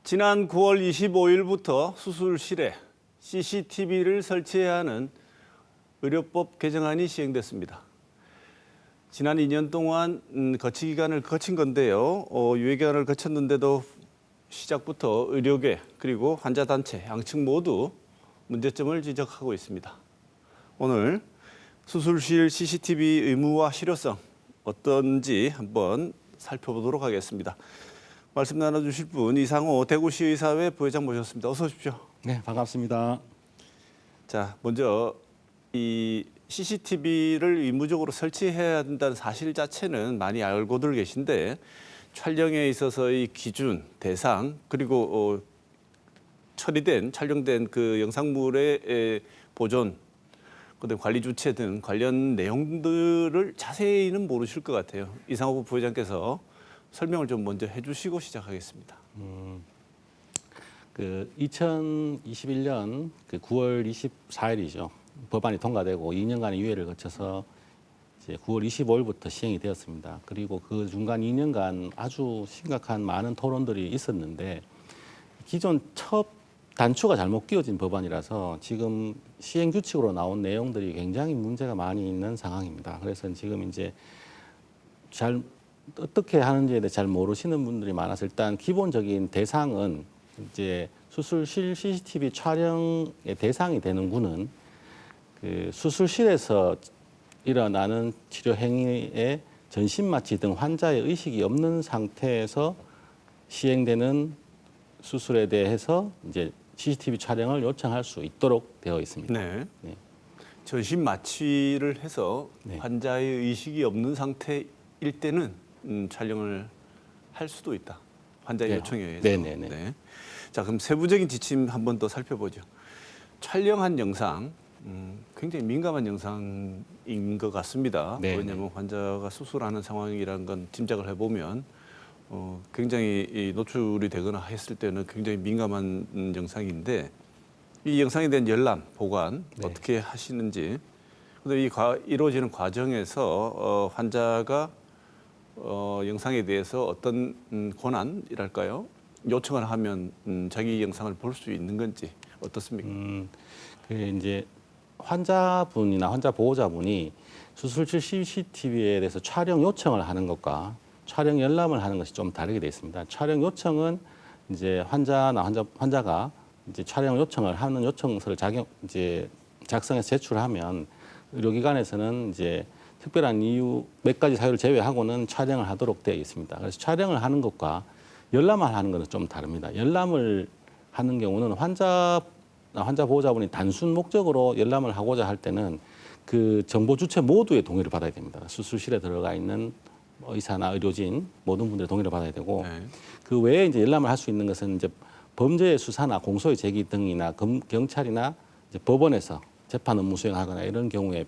지난 9월 25일부터 수술실에 CCTV를 설치해야 하는 의료법 개정안이 시행됐습니다. 지난 2년 동안 거치 기간을 거친 건데요. 유예 기간을 거쳤는데도 시작부터 의료계 그리고 환자 단체 양측 모두 문제점을 지적하고 있습니다. 오늘 수술실 CCTV 의무화 실효성 어떤지 한번 살펴보도록 하겠습니다. 말씀 나눠주실 분 이상호 대구시의사회 부회장 모셨습니다. 어서 오십시오. 네, 반갑습니다. 자, 먼저 이 CCTV를 의무적으로 설치해야 한다는 사실 자체는 많이 알고들 계신데 촬영에 있어서의 기준, 대상 그리고 촬영된 그 영상물의 보존, 그다음 관리 주체 등 관련 내용들을 자세히는 모르실 것 같아요. 이상호 부회장께서 설명을 좀 먼저 해주시고 시작하겠습니다. 2021년 9월 24일이죠. 법안이 통과되고 2년간의 유예를 거쳐서 이제 9월 25일부터 시행이 되었습니다. 그리고 그 중간 2년간 아주 심각한 많은 토론들이 있었는데 기존 첫 단추가 잘못 끼워진 법안이라서 지금 시행 규칙으로 나온 내용들이 굉장히 문제가 많이 있는 상황입니다. 그래서 지금 이제 어떻게 하는지에 대해 잘 모르시는 분들이 많아서 일단 기본적인 대상은 이제 수술실 CCTV 촬영의 대상이 되는 군은 그 수술실에서 일어나는 치료 행위에 전신 마취 등 환자의 의식이 없는 상태에서 시행되는 수술에 대해서 이제 CCTV 촬영을 요청할 수 있도록 되어 있습니다. 네. 네. 전신 마취를 해서 네. 환자의 의식이 없는 상태일 때는 촬영을 할 수도 있다. 환자의 네. 요청에 의해서. 네네네. 네. 자, 그럼 세부적인 지침 한 번 더 살펴보죠. 촬영한 영상, 굉장히 민감한 영상인 것 같습니다. 네네. 왜냐하면 환자가 수술하는 상황이라는 건 짐작을 해보면 굉장히 노출이 되거나 했을 때는 굉장히 민감한 영상인데 이 영상에 대한 열람, 보관 네. 어떻게 하시는지 근데 이루어지는 과정에서 환자가 영상에 대해서 어떤 권한이랄까요? 요청을 하면 자기 영상을 볼 수 있는 건지 어떻습니까? 그게 이제 환자분이나 환자 보호자분이 수술실 CCTV에 대해서 촬영 요청을 하는 것과 촬영 열람을 하는 것이 좀 다르게 되어 있습니다. 촬영 요청은 이제 환자가 이제 촬영 요청을 하는 요청서를 작성해서 제출하면 의료기관에서는 이제 특별한 이유 몇 가지 사유를 제외하고는 촬영을 하도록 되어 있습니다. 그래서 촬영을 하는 것과 열람을 하는 것은 좀 다릅니다. 열람을 하는 경우는 환자 보호자분이 단순 목적으로 열람을 하고자 할 때는 그 정보 주체 모두의 동의를 받아야 됩니다. 수술실에 들어가 있는 의사나 의료진 모든 분들의 동의를 받아야 되고 네. 그 외에 이제 열람을 할 수 있는 것은 이제 범죄의 수사나 공소의 제기 등이나 경찰이나 이제 법원에서 재판 업무 수행하거나 이런 경우에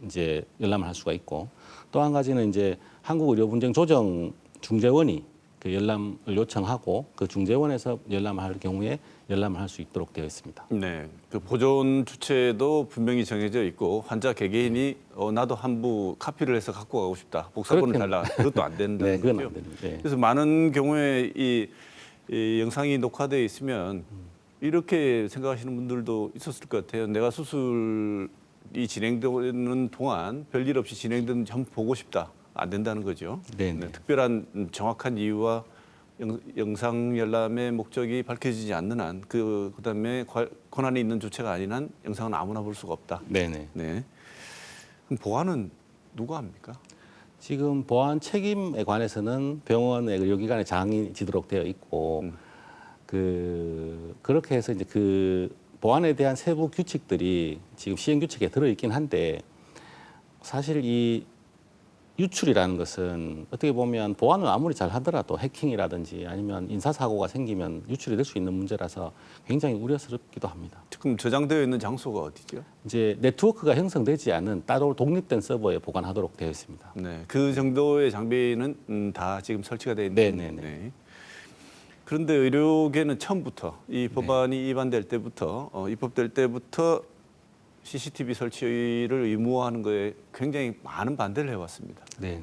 이제 열람을 할 수가 있고 또 한 가지는 이제 한국의료분쟁조정중재원이 그 열람을 요청하고 그 중재원에서 열람을 할 경우에 열람을 할 수 있도록 되어 있습니다. 네, 그 보존 주체도 분명히 정해져 있고 환자 개개인이 나도 한부 카피를 해서 갖고 가고 싶다. 복사본을 달라. 그것도 안 된다는 네, 그건 거죠. 안 됩니다. 네. 그래서 많은 경우에 이 영상이 녹화되어 있으면 이렇게 생각하시는 분들도 있었을 것 같아요. 내가 수술이 진행되는 동안 별일 없이 진행되는지 한번 보고 싶다. 안 된다는 거죠. 네네. 특별한 정확한 이유와 영상 열람의 목적이 밝혀지지 않는 한 그다음에 권한이 있는 주체가 아닌 한 영상은 아무나 볼 수가 없다. 네네. 네. 그럼 보안은 누가 합니까? 지금 보안 책임에 관해서는 병원의 의료기관에 장이 지도록 되어 있고 그렇게 해서 이제 그 보안에 대한 세부 규칙들이 지금 시행 규칙에 들어 있긴 한데 사실 이 유출이라는 것은 어떻게 보면 보안을 아무리 잘 하더라도 해킹이라든지 아니면 인사사고가 생기면 유출이 될 수 있는 문제라서 굉장히 우려스럽기도 합니다. 지금 저장되어 있는 장소가 어디죠? 이제 네트워크가 형성되지 않은 따로 독립된 서버에 보관하도록 되어 있습니다. 네, 그 정도의 장비는 다 지금 설치가 되어 있는. 네네네. 네. 그런데 의료계는 처음부터 이 법안이 입안될 때부터 입법될 때부터 CCTV 설치를 의무화하는 거에 굉장히 많은 반대를 해왔습니다. 네.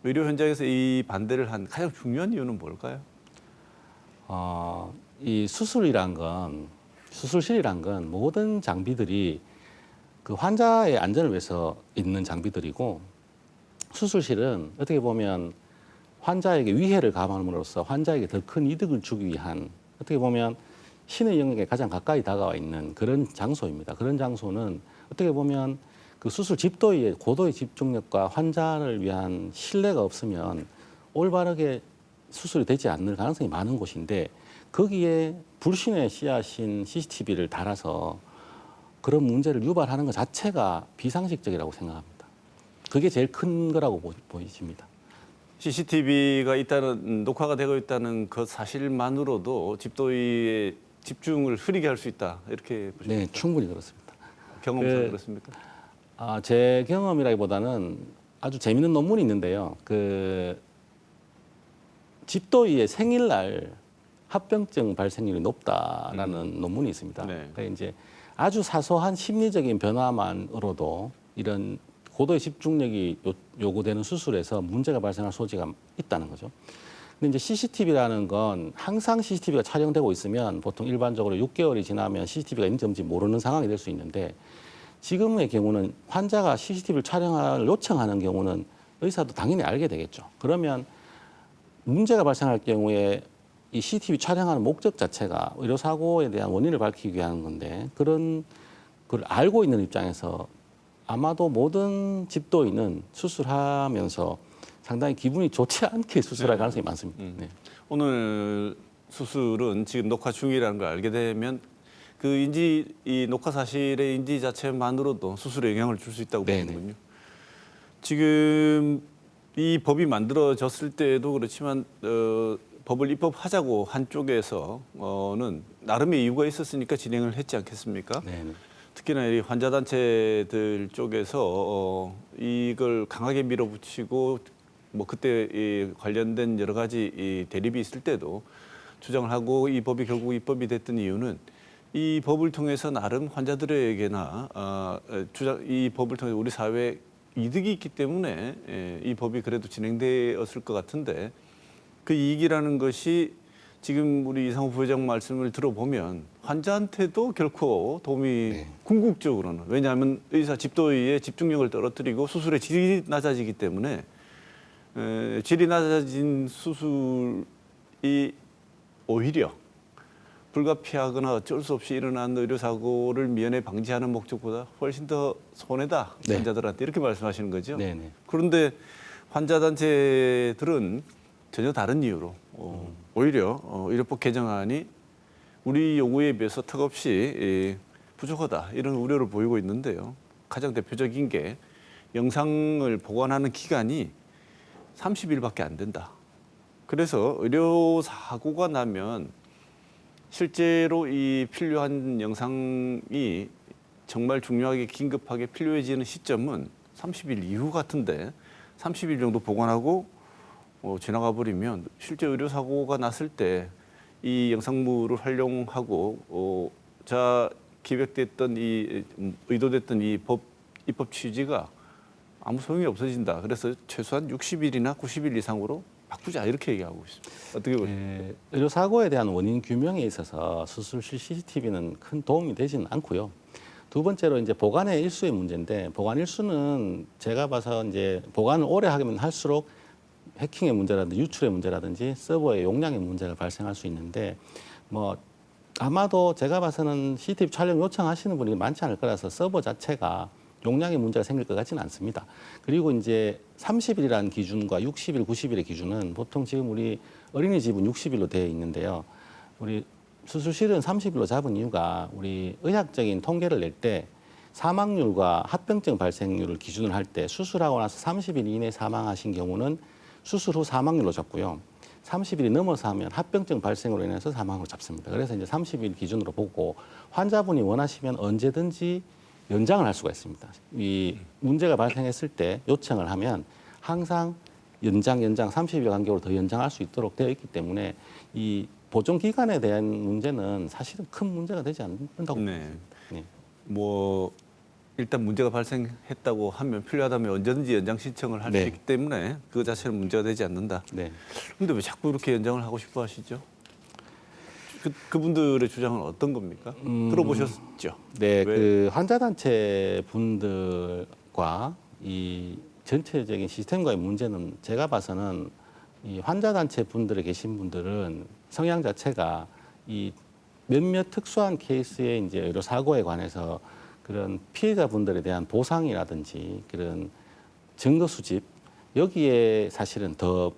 의료 현장에서 이 반대를 한 가장 중요한 이유는 뭘까요? 이 수술실이란 건 모든 장비들이 그 환자의 안전을 위해서 있는 장비들이고 수술실은 어떻게 보면 환자에게 위해를 가함으로써 환자에게 더 큰 이득을 주기 위한 어떻게 보면 신의 영역에 가장 가까이 다가와 있는 그런 장소입니다. 그런 장소는 어떻게 보면 그 수술 집도의 고도의 집중력과 환자를 위한 신뢰가 없으면 올바르게 수술이 되지 않을 가능성이 많은 곳인데 거기에 불신의 씨앗인 CCTV를 달아서 그런 문제를 유발하는 것 자체가 비상식적이라고 생각합니다. 그게 제일 큰 거라고 보이십니다. CCTV가 있다는 녹화가 되고 있다는 그 사실만으로도 집도의의 집중을 흐리게 할 수 있다 이렇게 보십니까? 네, 충분히 그렇습니다. 경험상 그렇습니까? 제 경험이라기보다는 아주 재미있는 논문이 있는데요. 집도의의 생일날 합병증 발생률이 높다라는 논문이 있습니다. 네. 그러니까 이제 아주 사소한 심리적인 변화만으로도 이런 고도의 집중력이 요구되는 수술에서 문제가 발생할 소지가 있다는 거죠. 근데 이제 CCTV라는 건 항상 CCTV가 촬영되고 있으면 보통 일반적으로 6개월이 지나면 CCTV가 있는지 없는지 모르는 상황이 될 수 있는데 지금의 경우는 환자가 CCTV를 촬영을 요청하는 경우는 의사도 당연히 알게 되겠죠. 그러면 문제가 발생할 경우에 이 CCTV 촬영하는 목적 자체가 의료사고에 대한 원인을 밝히기 위한 건데 그런 걸 알고 있는 입장에서 아마도 모든 집도의는 수술하면서 상당히 기분이 좋지 않게 수술할 가능성이 많습니다. 네. 오늘 수술은 지금 녹화 중이라는 걸 알게 되면 이 녹화 사실의 인지 자체만으로도 수술에 영향을 줄 수 있다고 네네. 보는군요. 지금 이 법이 만들어졌을 때도 그렇지만 법을 입법하자고 한쪽에서는 나름의 이유가 있었으니까 진행을 했지 않겠습니까? 네네. 특히나 이 환자 단체들 쪽에서 이걸 강하게 밀어붙이고 뭐 그때 이 관련된 여러 가지 이 대립이 있을 때도 주장을 하고 이 법이 결국 입법이 됐던 이유는 이 법을 통해서 나름 환자들에게나 이 법을 통해서 우리 사회에 이득이 있기 때문에 이 법이 그래도 진행되었을 것 같은데 그 이익이라는 것이 지금 우리 이상호 부회장 말씀을 들어보면 환자한테도 결코 도움이 궁극적으로는 왜냐하면 의사 집도의의 집중력을 떨어뜨리고 수술의 질이 낮아지기 때문에 질이 낮아진 수술이 오히려 불가피하거나 어쩔 수 없이 일어난 의료사고를 미연에 방지하는 목적보다 훨씬 더 손해다 네. 환자들한테 이렇게 말씀하시는 거죠. 네네. 그런데 환자 단체들은 전혀 다른 이유로 오히려 의료법 개정안이 우리 요구에 비해서 턱없이 부족하다 이런 우려를 보이고 있는데요. 가장 대표적인 게 영상을 보관하는 기간이 30일밖에 안 된다. 그래서 의료 사고가 나면 실제로 이 필요한 영상이 정말 중요하게 긴급하게 필요해지는 시점은 30일 이후 같은데 30일 정도 보관하고 지나가 버리면 실제 의료 사고가 났을 때 이 영상물을 활용하고 기획됐던 의도됐던 이 법 입법 취지가 아무 소용이 없어진다. 그래서 최소한 60일이나 90일 이상으로 바꾸자 이렇게 얘기하고 있습니다. 어떻게 보세요? 의료 사고에 대한 원인 규명에 있어서 수술실 CCTV는 큰 도움이 되지는 않고요. 두 번째로 이제 보관의 일수의 문제인데 보관 일수는 제가 봐서 이제 보관을 오래 하면 할수록 해킹의 문제라든지 유출의 문제라든지 서버의 용량의 문제가 발생할 수 있는데 뭐 아마도 제가 봐서는 CCTV 촬영 요청하시는 분이 많지 않을 거라서 서버 자체가 용량의 문제가 생길 것 같지는 않습니다. 그리고 이제 30일이라는 기준과 60일, 90일의 기준은 보통 지금 우리 어린이집은 60일로 되어 있는데요. 우리 수술실은 30일로 잡은 이유가 우리 의학적인 통계를 낼 때 사망률과 합병증 발생률을 기준을 할 때 수술하고 나서 30일 이내에 사망하신 경우는 수술 후 사망률로 잡고요. 30일이 넘어서 하면 합병증 발생으로 인해서 사망으로 잡습니다. 그래서 이제 30일 기준으로 보고 환자분이 원하시면 언제든지 연장을 할 수가 있습니다. 이 문제가 발생했을 때 요청을 하면 항상 연장 30일 간격으로 더 연장할 수 있도록 되어 있기 때문에 이 보존 기간에 대한 문제는 사실은 큰 문제가 되지 않는다고 네. 봅니다. 네. 뭐 일단 문제가 발생했다고 하면 필요하다면 언제든지 연장 신청을 할 수 네. 있기 때문에 그 자체는 문제가 되지 않는다. 네. 그런데 왜 자꾸 이렇게 연장을 하고 싶어 하시죠? 그분들의 주장은 어떤 겁니까? 들어보셨죠? 네, 왜? 그 환자 단체 분들과 이 전체적인 시스템과의 문제는 제가 봐서는 이 환자 단체 분들에 계신 분들은 성향 자체가 이 몇몇 특수한 케이스의 이제 의료 사고에 관해서 그런 피해자분들에 대한 보상이라든지 그런 증거 수집 여기에 사실은 더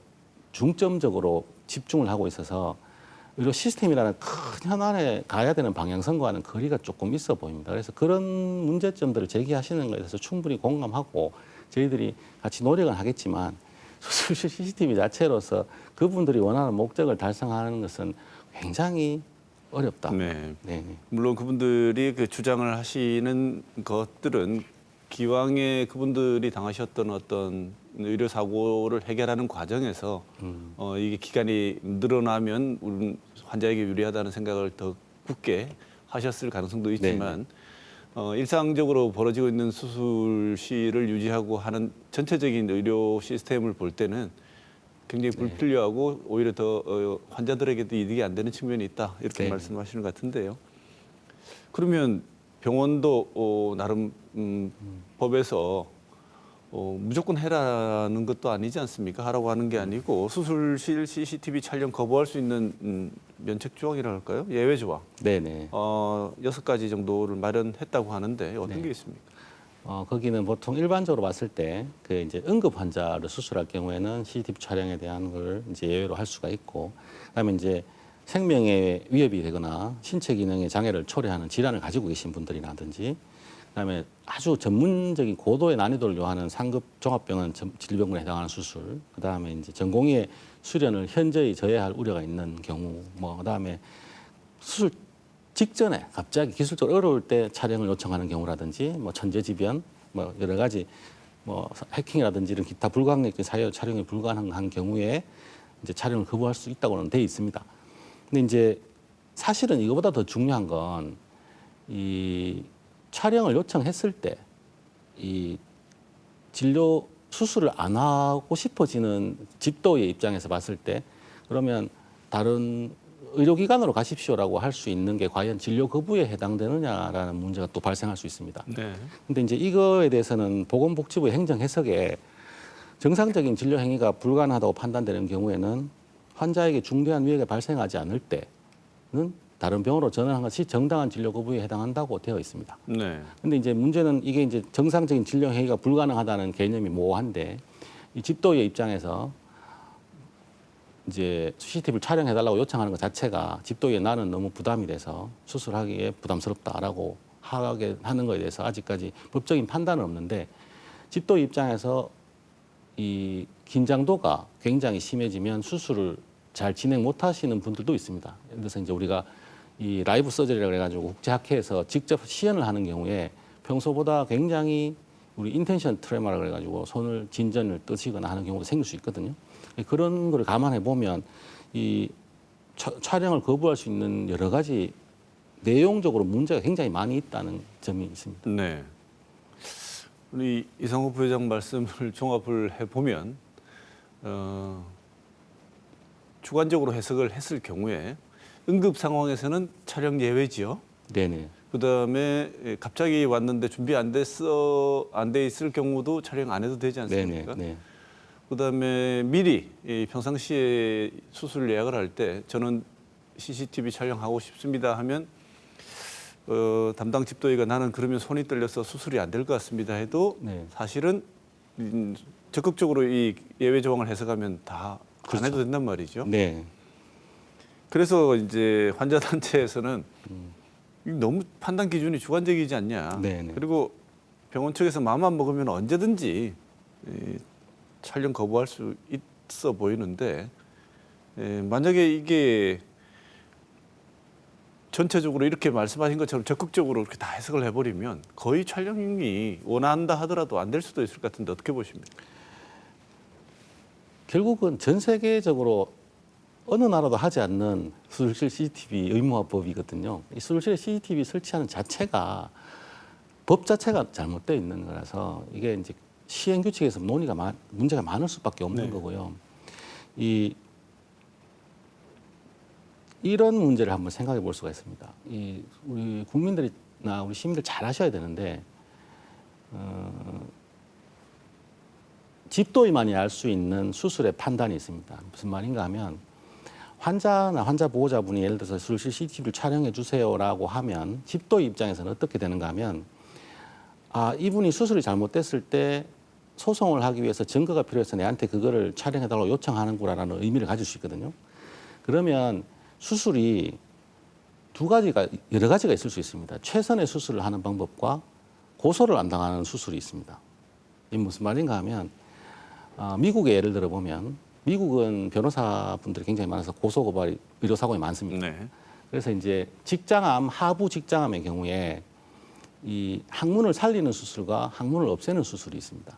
중점적으로 집중을 하고 있어서 의료 시스템이라는 큰 현안에 가야 되는 방향성과는 거리가 조금 있어 보입니다. 그래서 그런 문제점들을 제기하시는 것에 대해서 충분히 공감하고 저희들이 같이 노력은 하겠지만 수술실 CCTV 자체로서 그분들이 원하는 목적을 달성하는 것은 굉장히 어렵다. 네. 네. 물론 그분들이 그 주장을 하시는 것들은 기왕에 그분들이 당하셨던 어떤 의료 사고를 해결하는 과정에서 이게 기간이 늘어나면 환자에게 유리하다는 생각을 더 굳게 하셨을 가능성도 있지만 일상적으로 벌어지고 있는 수술실을 유지하고 하는 전체적인 의료 시스템을 볼 때는 굉장히 불필요하고 오히려 더 환자들에게도 이득이 안 되는 측면이 있다 이렇게 네. 말씀하시는 것 같은데요. 그러면 병원도 나름 법에서 무조건 해라는 것도 아니지 않습니까? 하라고 하는 게 아니고 수술실 CCTV 촬영 거부할 수 있는 면책 조항이라 할까요? 예외 조항. 네네. 6가지 정도를 마련했다고 하는데 어떤 네. 게 있습니까? 거기는 보통 일반적으로 봤을 때 그 이제 응급 환자를 수술할 경우에는 CCTV 촬영에 대한 걸 이제 예외로 할 수가 있고, 그다음에 이제 생명에 위협이 되거나 신체 기능에 장애를 초래하는 질환을 가지고 계신 분들이라든지, 그다음에 아주 전문적인 고도의 난이도를 요하는 상급 종합병원 질병군에 해당하는 수술, 그다음에 이제 전공의의 수련을 현저히 저해할 우려가 있는 경우, 그다음에 수술 직전에 갑자기 기술적으로 어려울 때 촬영을 요청하는 경우라든지, 천재지변, 여러 가지 해킹이라든지 이런 기타 불가항력적인 사유 촬영이 불가능한 경우에 이제 촬영을 거부할 수 있다고는 돼 있습니다. 근데 이제 사실은 이거보다 더 중요한 건 이 촬영을 요청했을 때 이 진료 수술을 안 하고 싶어지는 집도의 입장에서 봤을 때 그러면 다른 의료기관으로 가십시오라고 할 수 있는 게 과연 진료 거부에 해당되느냐라는 문제가 또 발생할 수 있습니다. 네. 근데 이제 이거에 대해서는 보건복지부의 행정 해석에 정상적인 진료 행위가 불가능하다고 판단되는 경우에는 환자에게 중대한 위해가 발생하지 않을 때는 다른 병원으로 전환한 것이 정당한 진료 거부에 해당한다고 되어 있습니다. 네. 근데 이제 문제는 이게 이제 정상적인 진료 행위가 불가능하다는 개념이 모호한데 이 집도의 입장에서 이제 CCTV를 촬영해달라고 요청하는 것 자체가 집도에 나는 너무 부담이 돼서 수술하기에 부담스럽다라고 하게 하는 것에 대해서 아직까지 법적인 판단은 없는데 집도 입장에서 이 긴장도가 굉장히 심해지면 수술을 잘 진행 못하시는 분들도 있습니다. 그래서 이제 우리가 이 라이브 서저리라고 해가지고 국제학회에서 직접 시연을 하는 경우에 평소보다 굉장히 우리 인텐션 트레마라고 해가지고 손을 진전을 뜨시거나 하는 경우도 생길 수 있거든요. 그런 걸 감안해 보면 이 촬영을 거부할 수 있는 여러 가지 내용적으로 문제가 굉장히 많이 있다는 점이 있습니다. 네. 우리 이상호 부회장 말씀을 종합을 해보면 주관적으로 해석을 했을 경우에 응급 상황에서는 촬영 예외지요. 네네. 그다음에 갑자기 왔는데 준비 안 돼 있을 경우도 촬영 안 해도 되지 않습니까? 네네. 그다음에 미리 평상시에 수술 예약을 할 때 저는 CCTV 촬영하고 싶습니다 하면 담당 집도의가 나는 그러면 손이 떨려서 수술이 안 될 것 같습니다 해도 네. 사실은 적극적으로 이 예외 조항을 해석하면 다 안 해도 된단 말이죠. 네. 그래서 이제 환자 단체에서는 너무 판단 기준이 주관적이지 않냐. 네네. 그리고 병원 측에서 마음만 먹으면 언제든지 촬영 거부할 수 있어 보이는데 만약에 이게 전체적으로 이렇게 말씀하신 것처럼 적극적으로 이렇게 다 해석을 해버리면 거의 촬영이 원한다 하더라도 안 될 수도 있을 것 같은데 어떻게 보십니까? 결국은 전 세계적으로 어느 나라도 하지 않는 수술실 CCTV 의무화법이거든요. 이 수술실에 CCTV 설치하는 자체가 법 자체가 잘못되어 있는 거라서 이게 이제 시행 규칙에서 문제가 많을 수밖에 없는 네. 거고요. 이 이런 문제를 한번 생각해 볼 수가 있습니다. 우리 국민들이나 우리 시민들 잘 아셔야 되는데 집도의만이 알 수 있는 수술의 판단이 있습니다. 무슨 말인가 하면 환자나 환자 보호자분이 예를 들어서 수술 CCTV를 촬영해 주세요라고 하면 집도의 입장에서는 어떻게 되는가 하면 이분이 수술이 잘못됐을 때 소송을 하기 위해서 증거가 필요해서 내한테 그거를 촬영해달라고 요청하는구나라는 의미를 가질 수 있거든요. 그러면 수술이 여러 가지가 있을 수 있습니다. 최선의 수술을 하는 방법과 고소를 안 당하는 수술이 있습니다. 이 무슨 말인가 하면 미국의 예를 들어 보면 미국은 변호사분들이 굉장히 많아서 고소 고발 의료 사고가 많습니다. 네. 그래서 이제 직장암, 하부 직장암의 경우에 이 항문을 살리는 수술과 항문을 없애는 수술이 있습니다.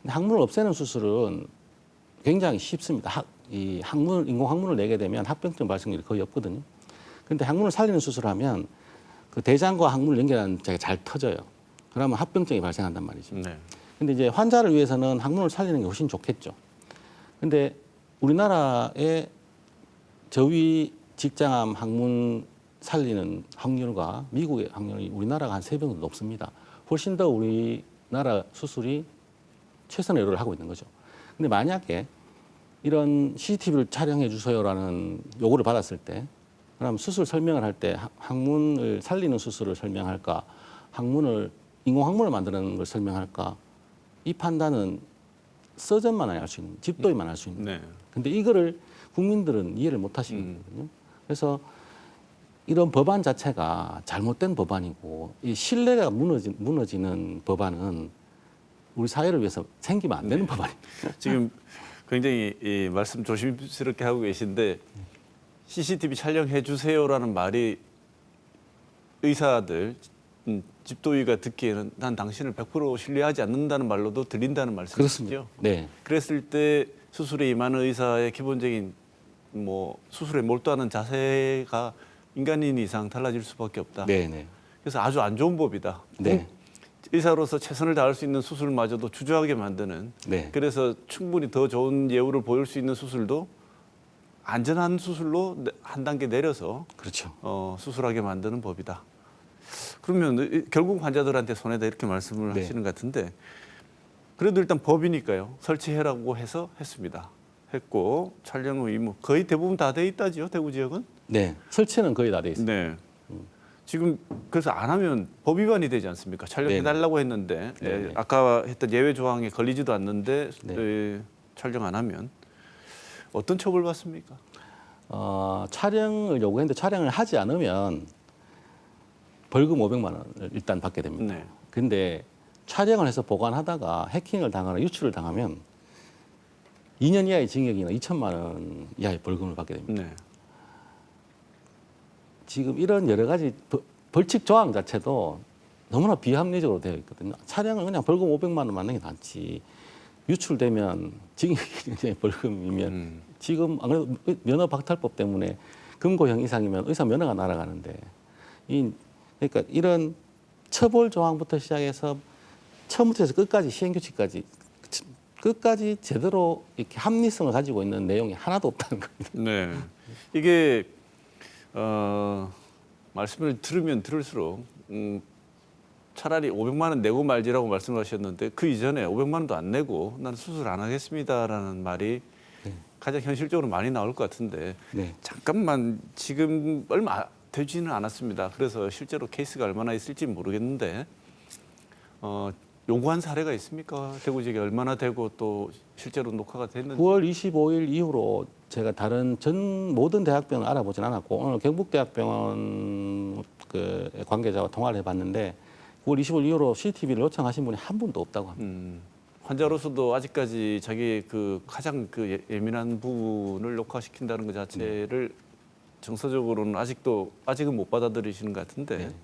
근데 항문을 없애는 수술은 굉장히 쉽습니다. 이 인공 항문을 내게 되면 합병증 발생률이 거의 없거든요. 그런데 항문을 살리는 수술을 하면 그 대장과 항문을 연결하는 자가 잘 터져요. 그러면 합병증이 발생한단 말이죠. 네. 근데 이제 환자를 위해서는 항문을 살리는 게 훨씬 좋겠죠. 근데 우리나라의 저위 직장암 항문 살리는 확률과 미국의 확률이 우리나라가 한 3배 정도 높습니다. 훨씬 더 우리나라 수술이 최선의 의료를 하고 있는 거죠. 근데 만약에 이런 CCTV를 촬영해 주세요라는 요구를 받았을 때, 그럼 수술 설명을 할 때 항문을 살리는 수술을 설명할까, 인공 항문을 만드는 걸 설명할까, 이 판단은 서전만이 할 수 있는, 집도의만 할 수 있는. 네. 근데 이거를 국민들은 이해를 못 하시거든요. 그래서 이런 법안 자체가 잘못된 법안이고 이 신뢰가 무너지는 법안은 우리 사회를 위해서 생기면 안 되는 법안입니다. 지금 굉장히 이 말씀 조심스럽게 하고 계신데 CCTV 촬영해 주세요라는 말이 의사들 집도의가 듣기에는 난 당신을 100% 신뢰하지 않는다는 말로도 들린다는 말씀이시죠? 그렇습니다. 네. 그랬을 때 수술에 임하는 의사의 기본적인 수술에 몰두하는 자세가 인간인 이상 달라질 수밖에 없다. 네, 네. 그래서 아주 안 좋은 법이다. 네. 의사로서 최선을 다할 수 있는 수술마저도 주저하게 만드는. 네. 그래서 충분히 더 좋은 예우를 보일 수 있는 수술도 안전한 수술로 한 단계 내려서 그렇죠. 수술하게 만드는 법이다. 그러면 결국 환자들한테 손해다 이렇게 말씀을 네. 하시는 것 같은데 그래도 일단 법이니까요. 설치해라고 해서 했습니다. 했고 촬영 의무 거의 대부분 다 돼 있다지요. 대구 지역은. 네. 설치는 거의 다 돼 있습니다. 네. 지금 그래서 안 하면 법 위반이 되지 않습니까? 촬영해달라고 했는데 네네. 아까 했던 예외 조항에 걸리지도 않는데 네. 촬영 안 하면 어떤 처벌 받습니까? 촬영을 요구했는데 촬영을 하지 않으면 벌금 500만 원을 일단 받게 됩니다. 네. 근데 촬영을 해서 보관하다가 해킹을 당하거나 유출을 당하면 2년 이하의 징역이나 2천만 원 이하의 벌금을 받게 됩니다. 네. 지금 이런 여러 가지 벌칙 조항 자체도 너무나 비합리적으로 되어 있거든요. 촬영을 그냥 벌금 500만 원 맞는 게 낫지. 유출되면 징역이 벌금이면 지금 안 그래도 면허 박탈법 때문에 금고형 이상이면 의사 면허가 날아가는데 그러니까 이런 처벌 조항부터 시작해서 처음부터 해서 끝까지 시행규칙까지 끝까지 제대로 이렇게 합리성을 가지고 있는 내용이 하나도 없다는 겁니다. 네. 이게 말씀을 들으면 들을수록 차라리 500만 원 내고 말지라고 말씀하셨는데 그 이전에 500만 원도 안 내고 나는 수술 안 하겠습니다라는 말이 가장 현실적으로 많이 나올 것 같은데 네. 잠깐만 지금 얼마 되지는 않았습니다. 그래서 실제로 케이스가 얼마나 있을지 모르겠는데 요구한 사례가 있습니까? 대구 지역에 얼마나 되고 또 실제로 녹화가 됐는지. 9월 25일 이후로 제가 다른 모든 대학병원을 알아보진 않았고 오늘 경북대학병원 그 관계자와 통화를 해봤는데 9월 25일 이후로 CCTV를 요청하신 분이 한 분도 없다고 합니다. 환자로서도 아직까지 자기 그 가장 그 예민한 부분을 녹화시킨다는 것 자체를 정서적으로는 아직은 못 받아들이시는 것 같은데. 네.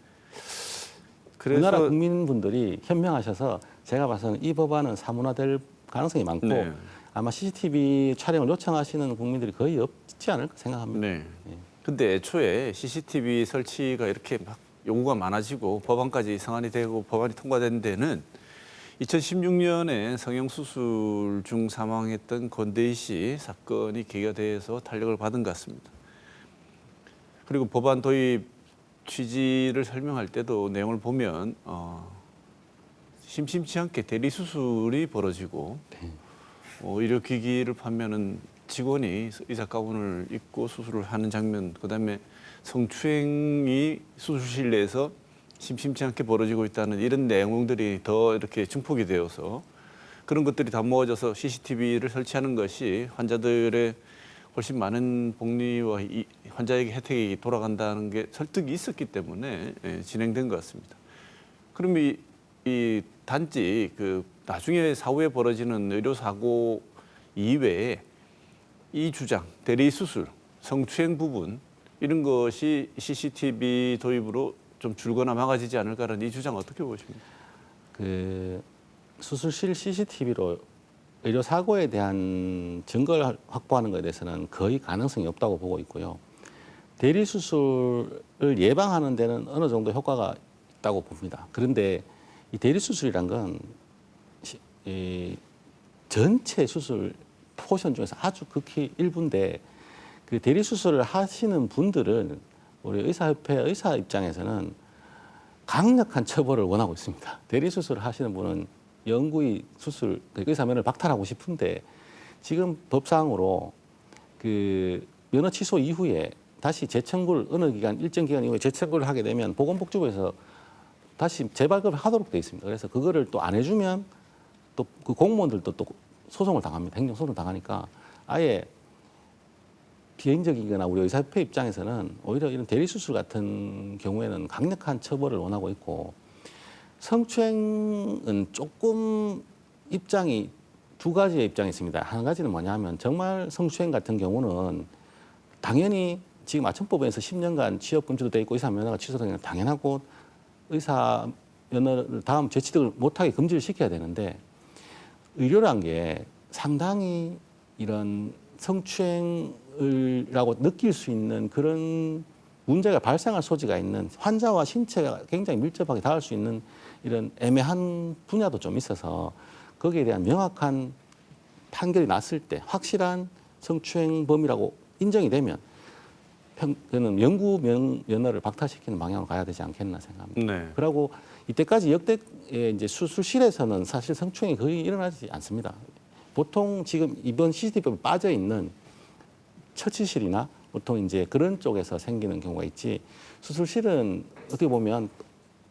그래서 우리나라 국민분들이 현명하셔서 제가 봐서는 이 법안은 사문화될 가능성이 많고 네. 아마 CCTV 촬영을 요청하시는 국민들이 거의 없지 않을까 생각합니다. 네. 근데 애초에 CCTV 설치가 이렇게 막 요구가 많아지고 법안까지 성안이 되고 법안이 통과된 데는 2016년에 성형수술 중 사망했던 권대희 씨 사건이 계기가 돼서 탄력을 받은 것 같습니다. 그리고 법안 도입 취지를 설명할 때도 내용을 보면 심심치 않게 대리 수술이 벌어지고 의료기기를 파면은 직원이 의사 가운을 입고 수술을 하는 장면, 그다음에 성추행이 수술실 내에서 심심치 않게 벌어지고 있다는 이런 내용들이 더 이렇게 증폭이 되어서 그런 것들이 다 모아져서 CCTV를 설치하는 것이 환자들의 훨씬 많은 복리와 환자에게 혜택이 돌아간다는 게 설득이 있었기 때문에 진행된 것 같습니다. 그럼 이 단지 그 나중에 사후에 벌어지는 의료 사고 이외에 이 주장, 대리 수술, 성추행 부분 이런 것이 CCTV 도입으로 좀 줄거나 막아지지 않을까라는 이 주장 어떻게 보십니까? 그 수술실 CCTV로 의료 사고에 대한 증거를 확보하는 것에 대해서는 거의 가능성이 없다고 보고 있고요. 대리 수술을 예방하는 데는 어느 정도 효과가 있다고 봅니다. 그런데 이 대리 수술이란 건 이 전체 수술 포션 중에서 아주 극히 일부인데 그 대리 수술을 하시는 분들은 우리 의사협회 의사 입장에서는 강력한 처벌을 원하고 있습니다. 대리 수술을 하시는 분은 영구히 수술 의사 면허를 박탈하고 싶은데 지금 법상으로 그 면허 취소 이후에 다시 재청구를 어느 기간 일정 기간 이후에 재청구를 하게 되면 보건복지부에서 다시 재발급을 하도록 돼 있습니다. 그래서 그거를 또 안 해주면 또 그 공무원들도 또 소송을 당합니다. 행정소송을 당하니까 아예 비행적이거나 우리 의사협회 입장에서는 오히려 이런 대리 수술 같은 경우에는 강력한 처벌을 원하고 있고 성추행은 조금 입장이 두 가지의 입장이 있습니다. 한 가지는 뭐냐면 정말 성추행 같은 경우는 당연히 지금 아청법에서 10년간 취업 금지도 돼 있고 의사 면허가 취소되는 건 당연하고 의사 면허를 다음 재취득을 못하게 금지를 시켜야 되는데 의료란 게 상당히 이런 성추행이라고 느낄 수 있는 그런 문제가 발생할 소지가 있는 환자와 신체가 굉장히 밀접하게 닿을 수 있는 이런 애매한 분야도 좀 있어서 거기에 대한 명확한 판결이 났을 때 확실한 성추행범이라고 인정이 되면 그는 영구 면허를 박탈시키는 방향으로 가야 되지 않겠나 생각합니다. 네. 그리고 이때까지 역대의 이제 수술실에서는 사실 성추행이 거의 일어나지 않습니다. 보통 지금 이번 CCTV에 빠져 있는 처치실이나 보통 이제 그런 쪽에서 생기는 경우가 있지 수술실은 어떻게 보면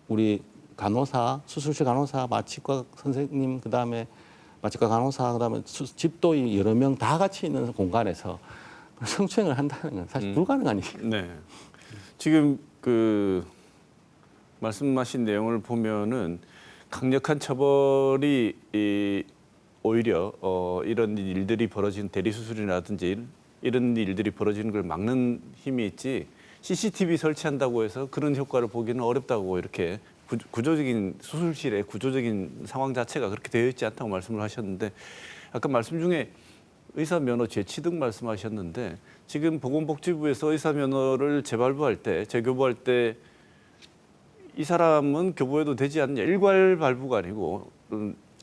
우리 간호사, 수술실 간호사, 마취과 선생님, 그다음에 마취과 간호사, 그다음에 집도의 여러 명 다 같이 있는 공간에서 성추행을 한다는 건 사실 불가능한 일이에요. 네. 지금 그 말씀하신 내용을 보면은 강력한 처벌이 오히려 이런 일들이 벌어진 대리 수술이라든지 이런 일들이 벌어지는 걸 막는 힘이 있지 CCTV 설치한다고 해서 그런 효과를 보기는 어렵다고 이렇게 구조적인 수술실의 구조적인 상황 자체가 그렇게 되어 있지 않다고 말씀을 하셨는데 아까 말씀 중에 의사 면허 재취득 말씀하셨는데 지금 보건복지부에서 의사 면허를 재발부할 때 재교부할 때 이 사람은 교부해도 되지 않느냐 일괄 발부가 아니고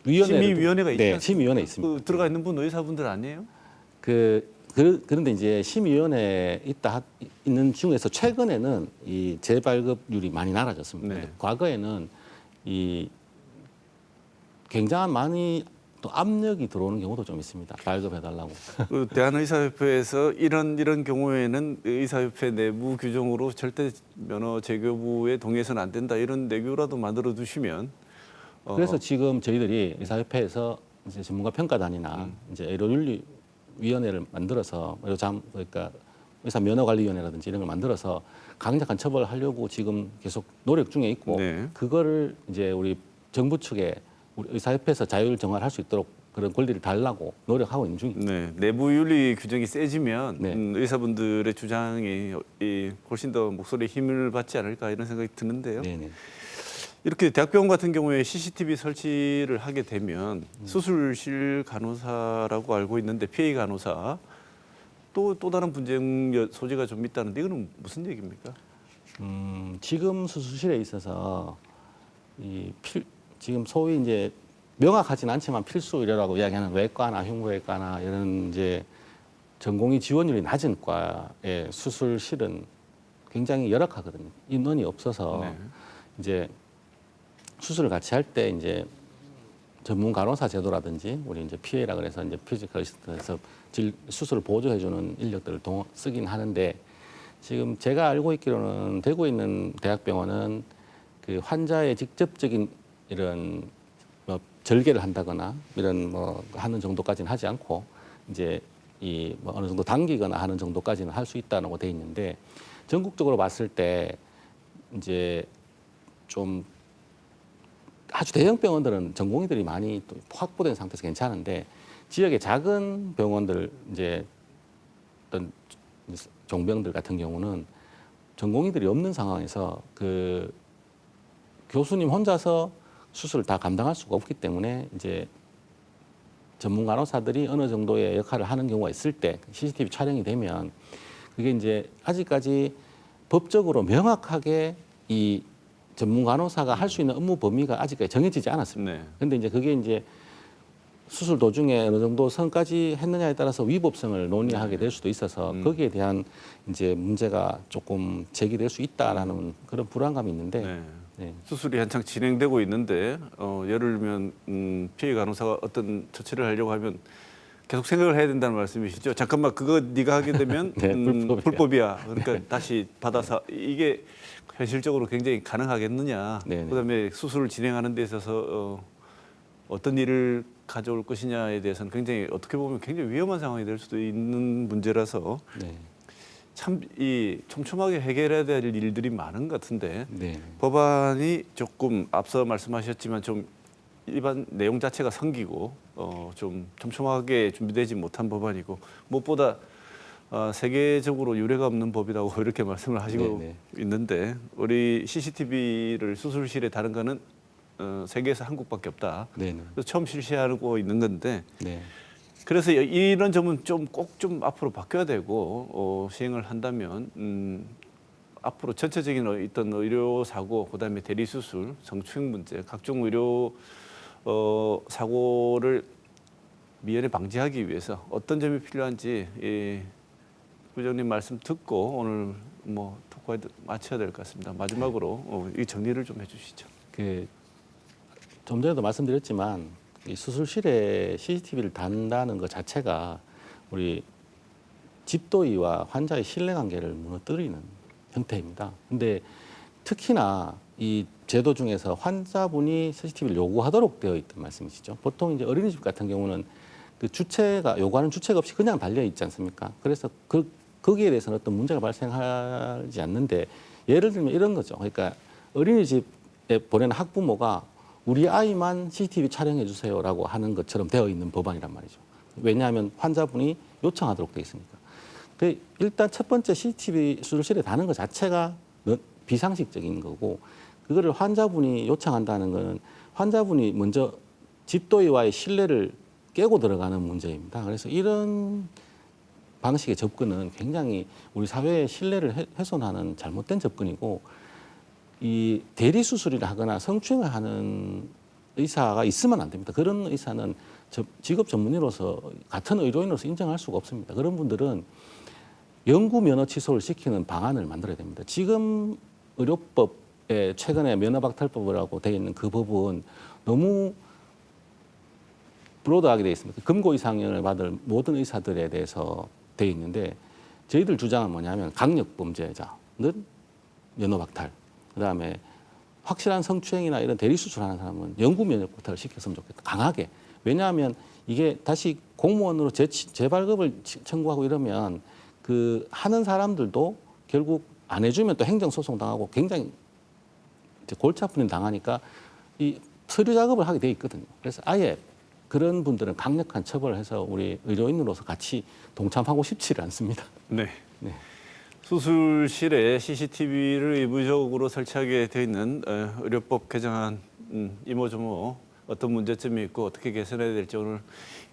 심의위원회가 있지 않습니까? 심의위원회 있습니다. 그 들어가 있는 분 의사분들 아니에요? 그런데 이제 심의위원회에 있는 중에서 최근에는 이 재발급률이 많이 낮아졌습니다. 네. 과거에는 이 굉장한 많이 또 압력이 들어오는 경우도 좀 있습니다. 발급해달라고. 그 대한의사협회에서 이런 경우에는 의사협회 내부 규정으로 절대 면허 재교부에 동의해서는 안 된다 이런 내규라도 만들어 두시면 그래서 지금 저희들이 의사협회에서 이제 전문가 평가단이나 이제 의료윤리위원회를 만들어서 그러니까 의사 면허관리위원회라든지 이런 걸 만들어서 강력한 처벌을 하려고 지금 계속 노력 중에 있고 네. 그거를 이제 우리 정부 측에 우리 의사협회에서 자율 정화를 할 수 있도록 그런 권리를 달라고 노력하고 있는 중입니다. 네, 내부 윤리 규정이 세지면 네. 의사분들의 주장이 훨씬 더 목소리에 힘을 받지 않을까 이런 생각이 드는데요. 네네. 이렇게 대학병원 같은 경우에 CCTV 설치를 하게 되면 수술실 간호사라고 알고 있는데 PA 간호사 또 다른 분쟁 소지가 좀 있다는데 이거는 무슨 얘기입니까? 지금 수술실에 있어서 지금 소위 이제 명확하진 않지만 필수 의료라고 이야기하는 외과나 흉부외과나 이런 이제 전공의 지원율이 낮은 과의 수술실은 굉장히 열악하거든요. 인원이 없어서 네. 이제 수술을 같이 할 때 이제 전문 간호사 제도라든지 우리 이제 PA라 그래서 이제 피지컬 어시스턴트에서 수술을 보조해주는 인력들을 쓰긴 하는데 지금 제가 알고 있기로는 대구에 있는 대학병원은 그 환자의 직접적인 이런 뭐 절개를 한다거나 이런 뭐 하는 정도까지는 하지 않고 이제 이 뭐 어느 정도 당기거나 하는 정도까지는 할 수 있다고 돼 있는데 전국적으로 봤을 때 이제 좀 아주 대형 병원들은 전공의들이 많이 또 확보된 상태에서 괜찮은데 지역의 작은 병원들 이제 어떤 종병들 같은 경우는 전공의들이 없는 상황에서 그 교수님 혼자서 수술을 다 감당할 수가 없기 때문에 이제 전문 간호사들이 어느 정도의 역할을 하는 경우가 있을 때 CCTV 촬영이 되면 그게 이제 아직까지 법적으로 명확하게 이 전문 간호사가 할 수 있는 업무 범위가 아직까지 정해지지 않았습니다. 네. 그런데 이제 그게 이제 수술 도중에 어느 정도 선까지 했느냐에 따라서 위법성을 논의하게 될 수도 있어서 거기에 대한 이제 문제가 조금 제기될 수 있다라는 그런 불안감이 있는데 네. 네. 수술이 한창 진행되고 있는데 예를 들면 피해 간호사가 어떤 처치를 하려고 하면 계속 생각을 해야 된다는 말씀이시죠? 잠깐만 그거 네가 하게 되면 네, 불법이야. 그러니까 다시 받아서 이게 현실적으로 굉장히 가능하겠느냐. 네네. 그다음에 수술을 진행하는 데 있어서 어떤 일을 가져올 것이냐에 대해서는 굉장히 어떻게 보면 굉장히 위험한 상황이 될 수도 있는 문제라서 네. 참 이 촘촘하게 해결해야 될 일들이 많은 것 같은데 네. 법안이 조금 앞서 말씀하셨지만 좀 일반 내용 자체가 성기고 좀 촘촘하게 준비되지 못한 법안이고 무엇보다 세계적으로 유례가 없는 법이라고 이렇게 말씀을 하시고 네네. 있는데 우리 CCTV를 수술실에 다른 거는 세계에서 한국밖에 없다. 네네. 그래서 처음 실시하고 있는 건데 네. 그래서 이런 점은 좀 꼭 좀 앞으로 바뀌어야 되고 시행을 한다면 앞으로 전체적인 어떤 의료 사고, 그다음에 대리 수술, 성추행 문제, 각종 의료 사고를 미연에 방지하기 위해서 어떤 점이 필요한지 부장님 말씀 듣고 오늘 뭐 토크에 마쳐야 될 것 같습니다. 마지막으로 이 정리를 좀 해주시죠. 좀 전에도 말씀드렸지만 이 수술실에 CCTV를 단다는 것 자체가 우리 집도의와 환자의 신뢰관계를 무너뜨리는 형태입니다. 근데 특히나 이 제도 중에서 환자분이 CCTV를 요구하도록 되어 있던 말씀이시죠. 보통 이제 어린이집 같은 경우는 그 주체가 요구하는 주체가 없이 그냥 달려 있지 않습니까? 그래서 거기에 대해서는 어떤 문제가 발생하지 않는데 예를 들면 이런 거죠. 그러니까 어린이집에 보내는 학부모가 우리 아이만 CCTV 촬영해 주세요라고 하는 것처럼 되어 있는 법안이란 말이죠. 왜냐하면 환자분이 요청하도록 되어 있으니까. 일단 첫 번째 CCTV 수술실에 다는 것 자체가 비상식적인 거고 그거를 환자분이 요청한다는 것은 환자분이 먼저 집도의와의 신뢰를 깨고 들어가는 문제입니다. 그래서 이런 방식의 접근은 굉장히 우리 사회의 신뢰를 훼손하는 잘못된 접근이고 이 대리 수술을 하거나 성추행을 하는 의사가 있으면 안 됩니다. 그런 의사는 직업 전문의로서 같은 의료인으로서 인정할 수가 없습니다. 그런 분들은 영구 면허 취소를 시키는 방안을 만들어야 됩니다. 지금 의료법에 최근에 면허박탈법이라고 되어 있는 그 법은 너무 브로드하게 되어 있습니다. 금고 이상을 받을 모든 의사들에 대해서 되어 있는데 저희들 주장은 뭐냐면 강력범죄자는 면허박탈, 그다음에 확실한 성추행이나 이런 대리수술하는 사람은 영구 면허박탈을 시켰으면 좋겠다. 강하게. 왜냐하면 이게 다시 공무원으로 재발급을 청구하고 이러면 그 하는 사람들도 결국 안 해주면 또 행정소송 당하고 굉장히 이제 골치 아픈 일 당하니까 이 서류 작업을 하게 돼 있거든요. 그래서 아예 그런 분들은 강력한 처벌을 해서 우리 의료인으로서 같이 동참하고 싶지를 않습니다. 네. 네. 수술실에 CCTV를 의무적으로 설치하게 되어 있는 의료법 개정안 이모저모 어떤 문제점이 있고 어떻게 개선해야 될지 오늘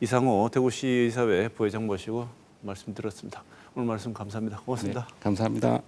이상호 대구시의사회 부회장 모시고 말씀 들었습니다. 오늘 말씀 감사합니다. 고맙습니다. 네, 감사합니다.